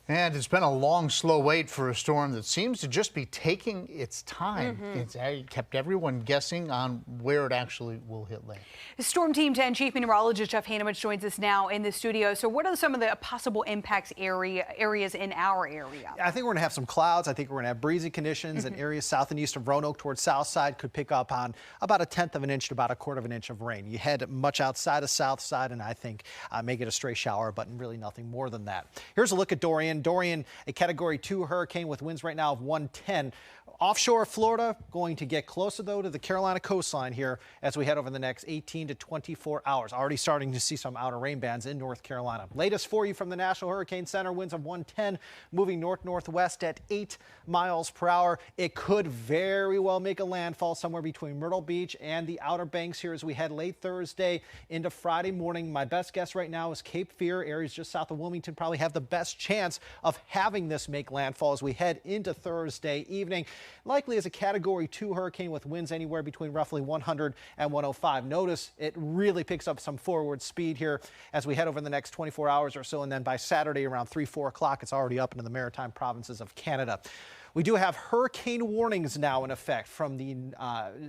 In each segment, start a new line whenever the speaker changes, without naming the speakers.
And it's been a long, slow wait for a storm that seems to just be taking its time. It's kept everyone guessing on where it actually will hit land.
Storm Team 10 Chief Meteorologist Jeff Hannemich joins us now in the studio. So what are some of the possible impacts areas in our area?
I think we're going to have some clouds. I think we're going to have breezy conditions and areas south and east of Roanoke towards south side could pick up on about 1/10 of an inch to about 1/4 of an inch of rain. You head much outside of south side and I think may get a stray shower, but really nothing more than that. Here's a look at Dorian. Dorian, a Category 2 hurricane with winds right now of 110. Offshore Florida going to get closer, though, to the Carolina coastline here as we head over the next 18 to 24 hours. Already starting to see some outer rain bands in North Carolina. Latest for you from the National Hurricane Center, winds of 110 moving north-northwest at 8 miles per hour. It could very well make a landfall somewhere between Myrtle Beach and the Outer Banks here as we head late Thursday into Friday morning. My best guess right now is Cape Fear, areas just south of Wilmington probably have the best chance of having this make landfall as we head into Thursday evening. Likely as a Category 2 hurricane with winds anywhere between roughly 100 and 105. Notice it really picks up some forward speed here as we head over the next 24 hours or so. And then by Saturday around 3-4 o'clock, it's already up into the maritime provinces of Canada. We do have hurricane warnings now in effect from the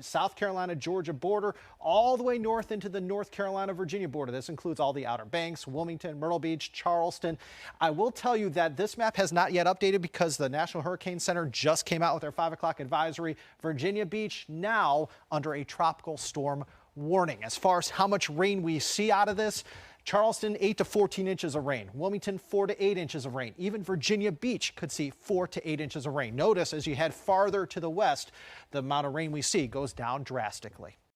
South Carolina-Georgia border all the way north into the North Carolina-Virginia border. This includes all the Outer Banks, Wilmington, Myrtle Beach, Charleston. I will tell you that this map has not yet updated because the National Hurricane Center just came out with their 5 o'clock advisory. Virginia Beach now under a tropical storm warning. As far as how much rain we see out of this, Charleston, 8 to 14 inches of rain. Wilmington, 4 to 8 inches of rain. Even Virginia Beach could see 4 to 8 inches of rain. Notice as you head farther to the west, the amount of rain we see goes down drastically.